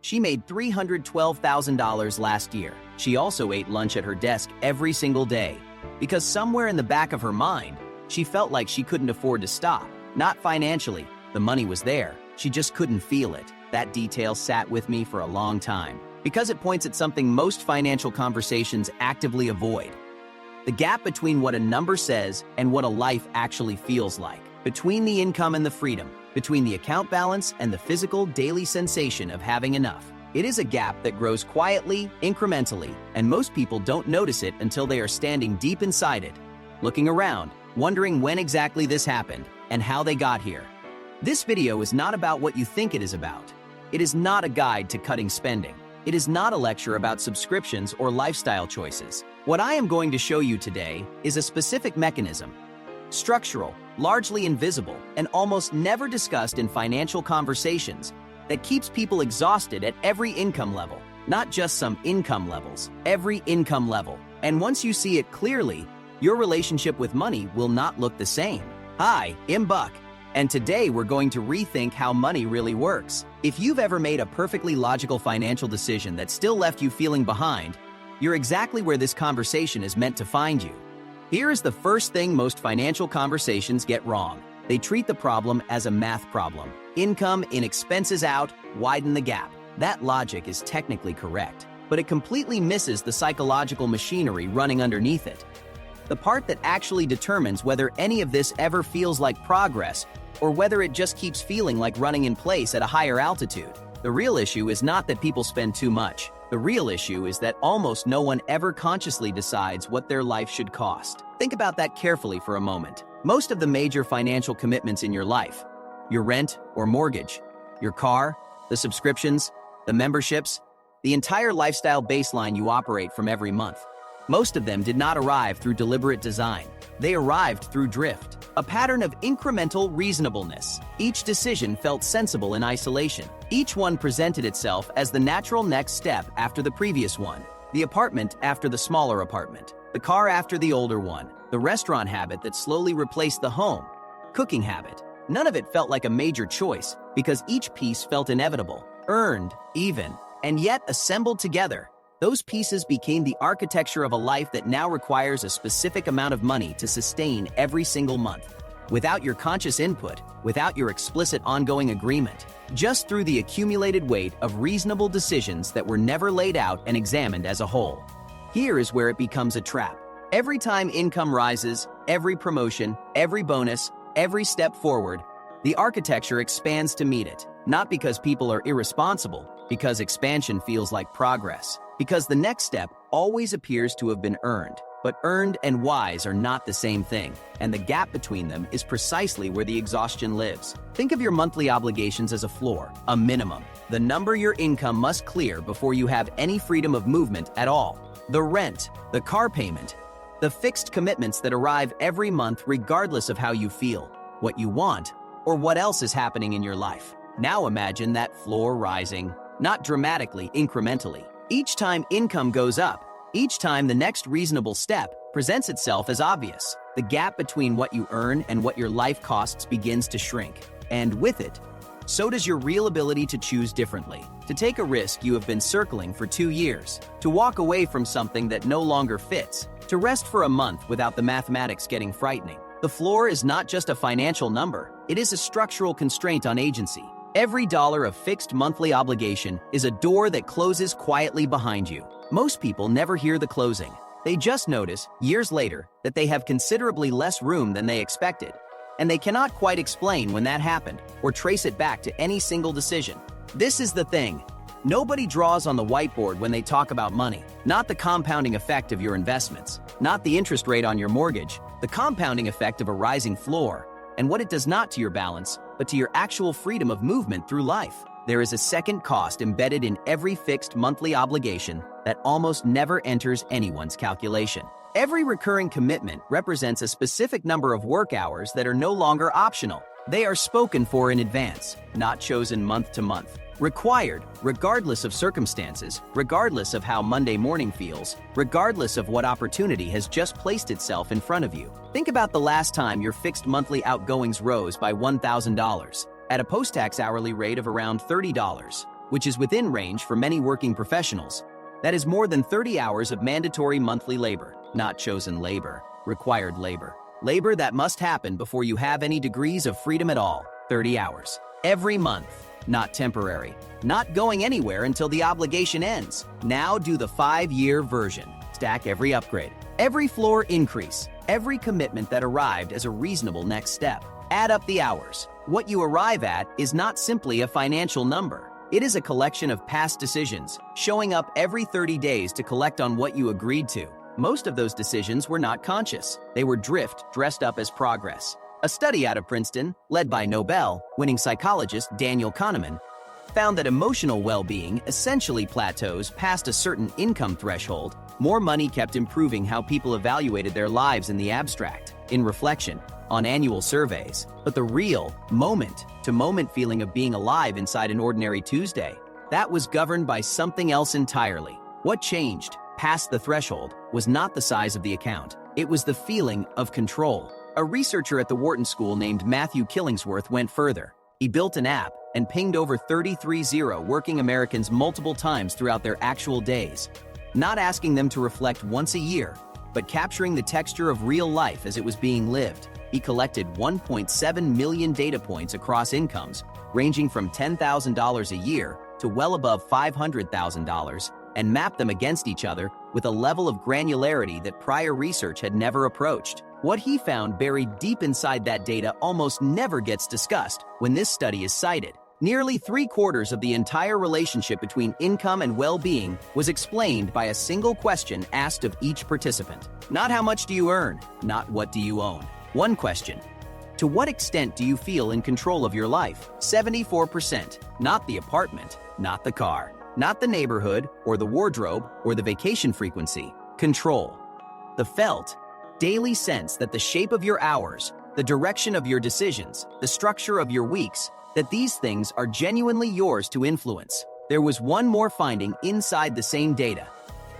She made $312,000 last year. She also ate lunch at her desk every single day, because somewhere in the back of her mind, she felt like she couldn't afford to stop. Not financially, the money was there, she just couldn't feel it. That detail sat with me for a long time, because it points at something most financial conversations actively avoid. The gap between what a number says and what a life actually feels like. Between the income and the freedom. Between the account balance and the physical daily sensation of having enough. It is a gap that grows quietly, incrementally, and most people don't notice it until they are standing deep inside it, looking around, wondering when exactly this happened and how they got here. This video is not about what you think it is about. It is not a guide to cutting spending. It is not a lecture about subscriptions or lifestyle choices. What I am going to show you today is a specific mechanism, structural, largely invisible, and almost never discussed in financial conversations, that keeps people exhausted at every income level. Not just some income levels, every income level. And once you see it clearly, your relationship with money will not look the same. Hi, I'm Buck, and today we're going to rethink how money really works. If you've ever made a perfectly logical financial decision that still left you feeling behind, you're exactly where this conversation is meant to find you. Here is the first thing most financial conversations get wrong. They treat the problem as a math problem. Income in, expenses out, widen the gap. That logic is technically correct, but it completely misses the psychological machinery running underneath it. The part that actually determines whether any of this ever feels like progress or whether it just keeps feeling like running in place at a higher altitude. The real issue is not that people spend too much. The real issue is that almost no one ever consciously decides what their life should cost. Think about that carefully for a moment. Most of the major financial commitments in your life, your rent or mortgage, your car, the subscriptions, the memberships, the entire lifestyle baseline you operate from every month. Most of them did not arrive through deliberate design. They arrived through drift, a pattern of incremental reasonableness. Each decision felt sensible in isolation. Each one presented itself as the natural next step after the previous one. The apartment after the smaller apartment. The car after the older one. The restaurant habit that slowly replaced the home. Cooking habit. None of it felt like a major choice because each piece felt inevitable, earned, even, and yet assembled together. Those pieces became the architecture of a life that now requires a specific amount of money to sustain every single month. Without your conscious input, without your explicit ongoing agreement, just through the accumulated weight of reasonable decisions that were never laid out and examined as a whole. Here is where it becomes a trap. Every time income rises, every promotion, every bonus, every step forward, the architecture expands to meet it. Not because people are irresponsible, because expansion feels like progress. Because the next step always appears to have been earned. But earned and wise are not the same thing, and the gap between them is precisely where the exhaustion lives. Think of your monthly obligations as a floor, a minimum, the number your income must clear before you have any freedom of movement at all. The rent, the car payment, the fixed commitments that arrive every month regardless of how you feel, what you want, or what else is happening in your life. Now imagine that floor rising, not dramatically, incrementally. Each time income goes up, each time the next reasonable step presents itself as obvious, the gap between what you earn and what your life costs begins to shrink. And with it, so does your real ability to choose differently, to take a risk you have been circling for 2 years, to walk away from something that no longer fits, to rest for a month without the mathematics getting frightening. The floor is not just a financial number, it is a structural constraint on agency. Every dollar of fixed monthly obligation is a door that closes quietly behind you. Most people never hear the closing. They just notice, years later, that they have considerably less room than they expected. And they cannot quite explain when that happened, or trace it back to any single decision. This is the thing. Nobody draws on the whiteboard when they talk about money. Not the compounding effect of your investments, not the interest rate on your mortgage, the compounding effect of a rising floor, and what it does not to your balance, but to your actual freedom of movement through life. There is a second cost embedded in every fixed monthly obligation that almost never enters anyone's calculation. Every recurring commitment represents a specific number of work hours that are no longer optional. They are spoken for in advance, not chosen month to month. Required, regardless of circumstances, regardless of how Monday morning feels, regardless of what opportunity has just placed itself in front of you. Think about the last time your fixed monthly outgoings rose by $1,000 at a post-tax hourly rate of around $30. which is within range for many working professionals. That is more than 30 hours of mandatory monthly labor, not chosen labor, required labor. Labor that must happen before you have any degrees of freedom at all. 30 hours. Every month. Not temporary. Not going anywhere until the obligation ends. Now do the 5-year version. Stack every upgrade. Every floor increase. Every commitment that arrived as a reasonable next step. Add up the hours. What you arrive at is not simply a financial number. It is a collection of past decisions, showing up every 30 days to collect on what you agreed to. Most of those decisions were not conscious. They were drift dressed up as progress. A study out of Princeton, led by Nobel-winning psychologist Daniel Kahneman, found that emotional well-being essentially plateaus past a certain income threshold. More money kept improving how people evaluated their lives in the abstract, in reflection, on annual surveys. But the real moment-to-moment feeling of being alive inside an ordinary Tuesday, that was governed by something else entirely. What changed, past the threshold, was not the size of the account. It was the feeling of control. A researcher at the Wharton School named Matthew Killingsworth went further. He built an app and pinged over 33 working Americans multiple times throughout their actual days, not asking them to reflect once a year, but capturing the texture of real life as it was being lived. He collected 1.7 million data points across incomes, ranging from $10,000 a year to well above $500,000, and mapped them against each other with a level of granularity that prior research had never approached. What he found buried deep inside that data almost never gets discussed when this study is cited. Nearly 3/4 of the entire relationship between income and well-being was explained by a single question asked of each participant. Not how much do you earn, not what do you own. One question: to what extent do you feel in control of your life? 74%. Not the apartment, not the car, not the neighborhood or the wardrobe or the vacation frequency. Control. The felt, daily sense that the shape of your hours, the direction of your decisions, the structure of your weeks, that these things are genuinely yours to influence. There was one more finding inside the same data,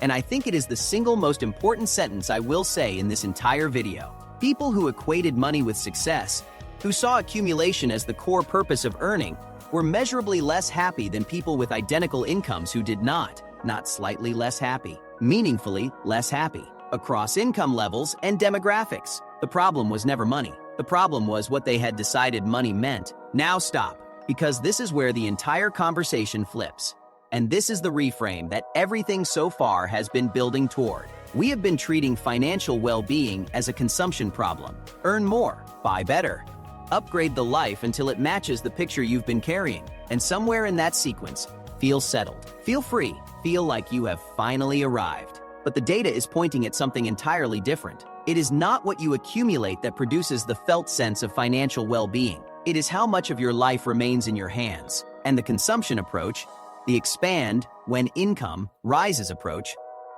and I think it is the single most important sentence I will say in this entire video. People who equated money with success, who saw accumulation as the core purpose of earning, were measurably less happy than people with identical incomes who did not slightly less happy, meaningfully less happy, across income levels and demographics. The problem was never money. The problem was what they had decided money meant. Now stop, because this is where the entire conversation flips. And this is the reframe that everything so far has been building toward. We have been treating financial well-being as a consumption problem. Earn more, buy better, upgrade the life until it matches the picture you've been carrying. And somewhere in that sequence, feel settled, feel free, feel like you have finally arrived. But the data is pointing at something entirely different. It is not what you accumulate that produces the felt sense of financial well-being. It is how much of your life remains in your hands. And the consumption approach, the expand when income rises approach,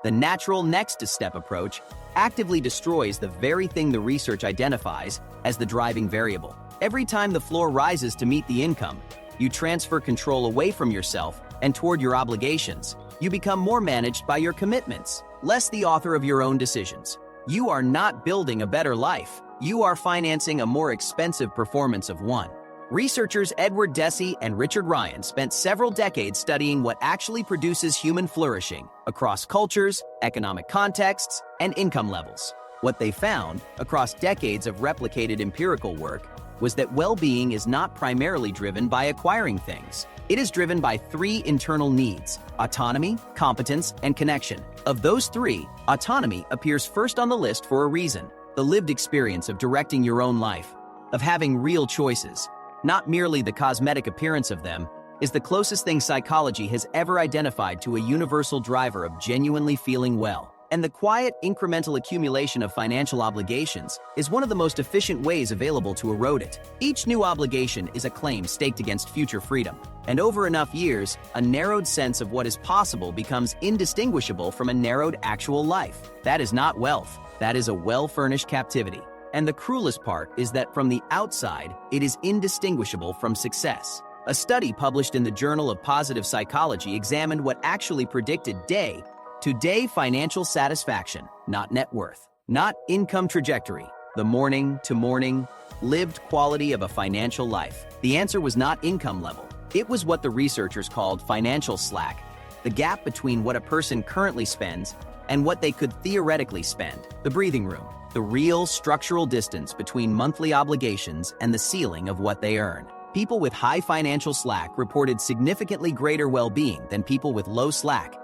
the natural next step approach, actively destroys the very thing the research identifies as the driving variable. Every time the floor rises to meet the income, you transfer control away from yourself and toward your obligations. You become more managed by your commitments, less the author of your own decisions. You are not building a better life. You are financing a more expensive performance of one. Researchers Edward Deci and Richard Ryan spent several decades studying what actually produces human flourishing across cultures, economic contexts, and income levels. What they found, across decades of replicated empirical work, was that well-being is not primarily driven by acquiring things. It is driven by 3 internal needs: autonomy, competence, and connection. Of those 3, autonomy appears first on the list for a reason: the lived experience of directing your own life, of having real choices, not merely the cosmetic appearance of them, is the closest thing psychology has ever identified to a universal driver of genuinely feeling well. And the quiet, incremental accumulation of financial obligations is one of the most efficient ways available to erode it. Each new obligation is a claim staked against future freedom. And over enough years, a narrowed sense of what is possible becomes indistinguishable from a narrowed actual life. That is not wealth. That is a well-furnished captivity. And the cruelest part is that from the outside, it is indistinguishable from success. A study published in the Journal of Positive Psychology examined what actually predicted day-to-day financial satisfaction, not net worth, not income trajectory, the morning-to-morning lived quality of a financial life. The answer was not income level. It was what the researchers called financial slack, the gap between what a person currently spends and what they could theoretically spend. The breathing room, the real structural distance between monthly obligations and the ceiling of what they earn. People with high financial slack reported significantly greater well-being than people with low slack,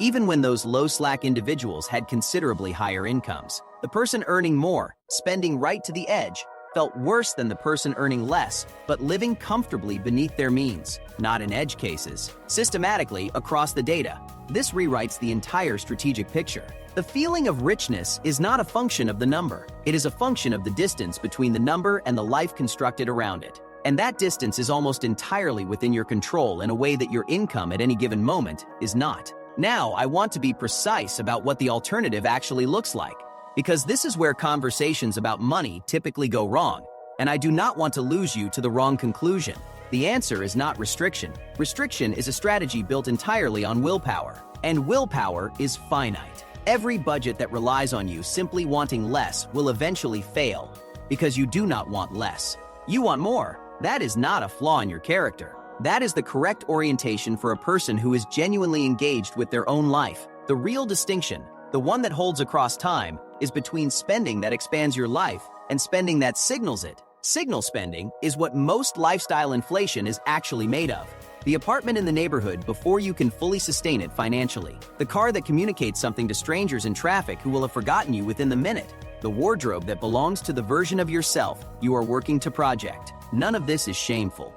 even when those low slack individuals had considerably higher incomes. The person earning more, spending right to the edge, felt worse than the person earning less, but living comfortably beneath their means. Not in edge cases. Systematically, across the data, this rewrites the entire strategic picture. The feeling of richness is not a function of the number. It is a function of the distance between the number and the life constructed around it. And that distance is almost entirely within your control in a way that your income at any given moment is not. Now, I want to be precise about what the alternative actually looks like, because this is where conversations about money typically go wrong, and I do not want to lose you to the wrong conclusion. The answer is not restriction. Restriction is a strategy built entirely on willpower, and willpower is finite. Every budget that relies on you simply wanting less will eventually fail, because you do not want less. You want more. That is not a flaw in your character. That is the correct orientation for a person who is genuinely engaged with their own life. The real distinction, the one that holds across time, is between spending that expands your life and spending that signals it. Signal spending is what most lifestyle inflation is actually made of. The apartment in the neighborhood before you can fully sustain it financially. The car that communicates something to strangers in traffic who will have forgotten you within the minute. The wardrobe that belongs to the version of yourself you are working to project. None of this is shameful.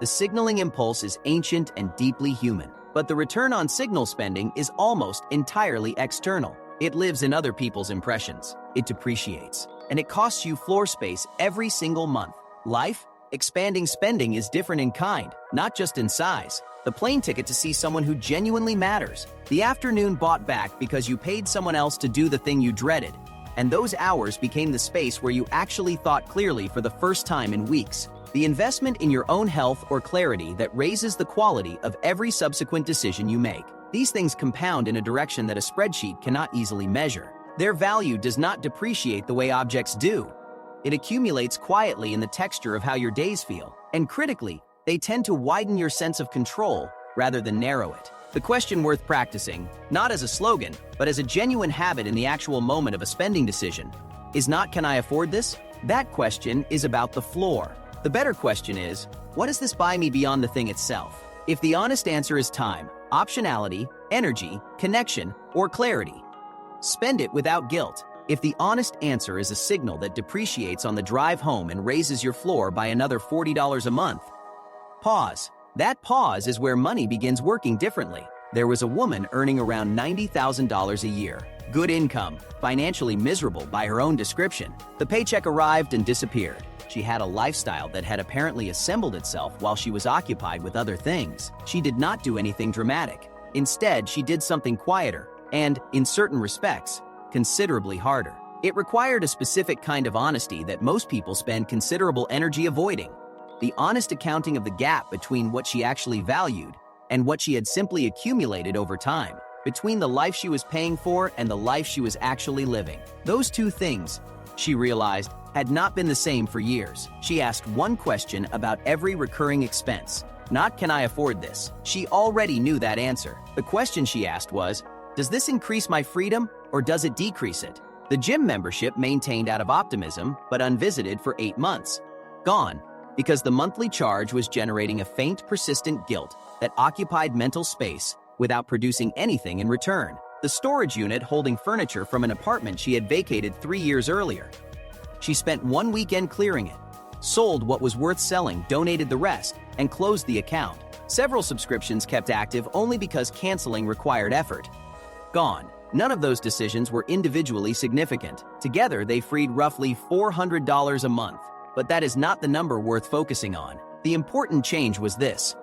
The signaling impulse is ancient and deeply human, but the return on signal spending is almost entirely external. It lives in other people's impressions. It depreciates, and it costs you floor space every single month. Life, expanding spending is different in kind, not just in size. The plane ticket to see someone who genuinely matters. The afternoon bought back because you paid someone else to do the thing you dreaded, and those hours became the space where you actually thought clearly for the first time in weeks. The investment in your own health or clarity that raises the quality of every subsequent decision you make. These things compound in a direction that a spreadsheet cannot easily measure. Their value does not depreciate the way objects do. It accumulates quietly in the texture of how your days feel. And critically, they tend to widen your sense of control rather than narrow it. The question worth practicing, not as a slogan, but as a genuine habit in the actual moment of a spending decision, is not "Can I afford this?" That question is about the floor. The better question is, what does this buy me beyond the thing itself? If the honest answer is time, optionality, energy, connection, or clarity, spend it without guilt. If the honest answer is a signal that depreciates on the drive home and raises your floor by another $40 a month, pause. That pause is where money begins working differently. There was a woman earning around $90,000 a year. Good income, financially miserable by her own description. The paycheck arrived and disappeared. She had a lifestyle that had apparently assembled itself while she was occupied with other things. She did not do anything dramatic. Instead, she did something quieter and, in certain respects, considerably harder. It required a specific kind of honesty that most people spend considerable energy avoiding. The honest accounting of the gap between what she actually valued and what she had simply accumulated over time, between the life she was paying for and the life she was actually living. Those two things, she realized, had not been the same for years. She asked one question about every recurring expense. Not "Can I afford this?" She already knew that answer. The question she asked was, does this increase my freedom or does it decrease it? The gym membership maintained out of optimism, but unvisited for 8 months. Gone, because the monthly charge was generating a faint, persistent guilt that occupied mental space without producing anything in return. The storage unit holding furniture from an apartment she had vacated 3 years earlier. She spent one weekend clearing it, sold what was worth selling, donated the rest, and closed the account. Several subscriptions kept active only because canceling required effort. Gone. None of those decisions were individually significant. Together, they freed roughly $400 a month. But that is not the number worth focusing on. The important change was this.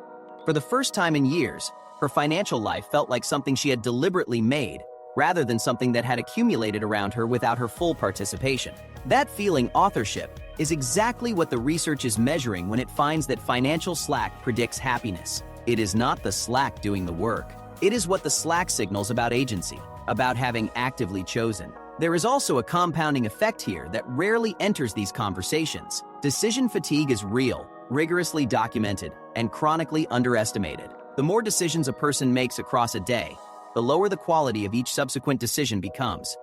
For the first time in years, her financial life felt like something she had deliberately made, rather than something that had accumulated around her without her full participation. That feeling, authorship, is exactly what the research is measuring when it finds that financial slack predicts happiness. It is not the slack doing the work. It is what the slack signals about agency, about having actively chosen. There is also a compounding effect here that rarely enters these conversations. Decision fatigue is real, rigorously documented, and chronically underestimated. The more decisions a person makes across a day, the lower the quality of each subsequent decision becomes.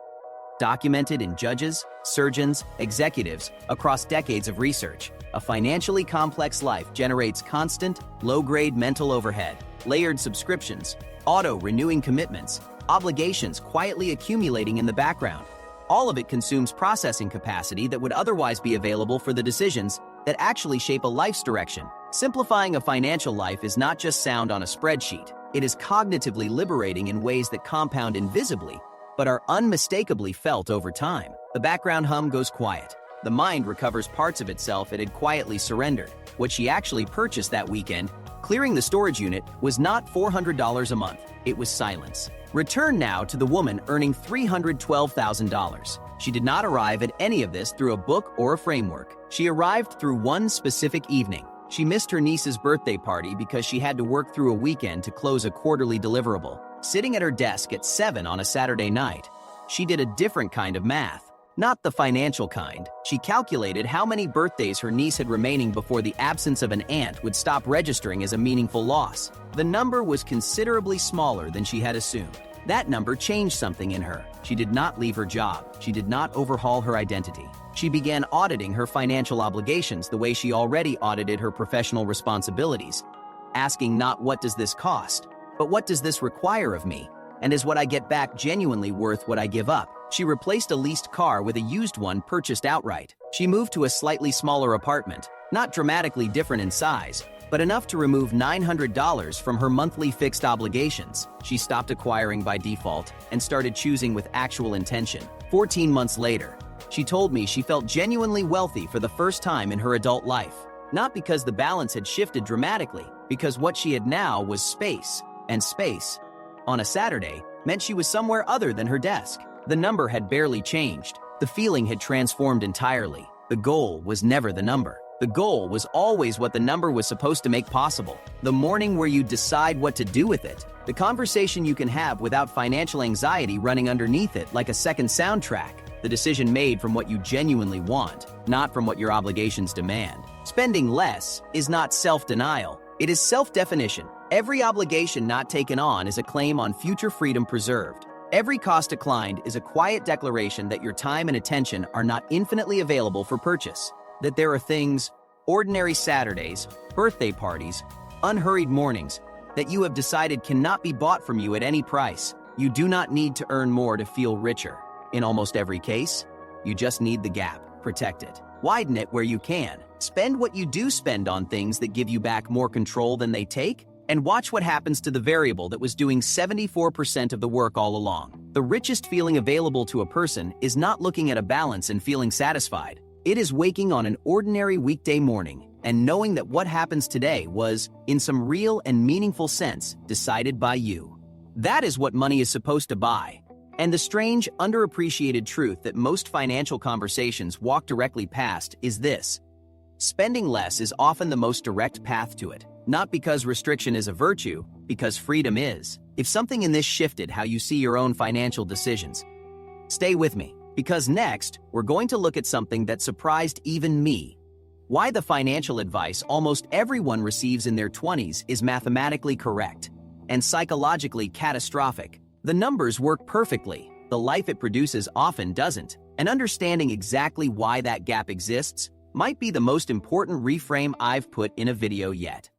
Documented in judges, surgeons, executives across decades of research, a financially complex life generates constant, low-grade mental overhead, layered subscriptions, auto-renewing commitments, obligations quietly accumulating in the background. All of it consumes processing capacity that would otherwise be available for the decisions that actually shape a life's direction. Simplifying a financial life is not just sound on a spreadsheet. It is cognitively liberating in ways that compound invisibly, but are unmistakably felt over time. The background hum goes quiet. The mind recovers parts of itself it had quietly surrendered. What she actually purchased that weekend, clearing the storage unit, was not $400 a month. It was silence. Return now to the woman earning $312,000. She did not arrive at any of this through a book or a framework. She arrived through one specific evening. She missed her niece's birthday party because she had to work through a weekend to close a quarterly deliverable. Sitting at her desk at 7 on a Saturday night, she did a different kind of math. Not the financial kind. She calculated how many birthdays her niece had remaining before the absence of an aunt would stop registering as a meaningful loss. The number was considerably smaller than she had assumed. That number changed something in her. She did not leave her job. She did not overhaul her identity. She began auditing her financial obligations the way she already audited her professional responsibilities, asking not what does this cost, but what does this require of me? And is what I get back genuinely worth what I give up? She replaced a leased car with a used one purchased outright. She moved to a slightly smaller apartment, not dramatically different in size, but enough to remove $900 from her monthly fixed obligations. She stopped acquiring by default and started choosing with actual intention. 14 months later, she told me she felt genuinely wealthy for the first time in her adult life. Not because the balance had shifted dramatically, because what she had now was space. And space, on a Saturday, meant she was somewhere other than her desk. The number had barely changed. The feeling had transformed entirely. The goal was never the number. The goal was always what the number was supposed to make possible. The morning where you decide what to do with it. The conversation you can have without financial anxiety running underneath it like a second soundtrack. The decision made from what you genuinely want, not from what your obligations demand. Spending less is not self-denial. It is self-definition. Every obligation not taken on is a claim on future freedom preserved. Every cost declined is a quiet declaration that your time and attention are not infinitely available for purchase. That there are things, ordinary Saturdays, birthday parties, unhurried mornings, that you have decided cannot be bought from you at any price. You do not need to earn more to feel richer. In almost every case, you just need the gap. Protect it. Widen it where you can. Spend what you do spend on things that give you back more control than they take, and watch what happens to the variable that was doing 74% of the work all along. The richest feeling available to a person is not looking at a balance and feeling satisfied. It is waking on an ordinary weekday morning and knowing that what happens today was, in some real and meaningful sense, decided by you. That is what money is supposed to buy. And the strange, underappreciated truth that most financial conversations walk directly past is this: spending less is often the most direct path to it. Not because restriction is a virtue, because freedom is. If something in this shifted how you see your own financial decisions, stay with me, because next, we're going to look at something that surprised even me. Why the financial advice almost everyone receives in their 20s is mathematically correct and psychologically catastrophic. The numbers work perfectly, the life it produces often doesn't, and understanding exactly why that gap exists might be the most important reframe I've put in a video yet.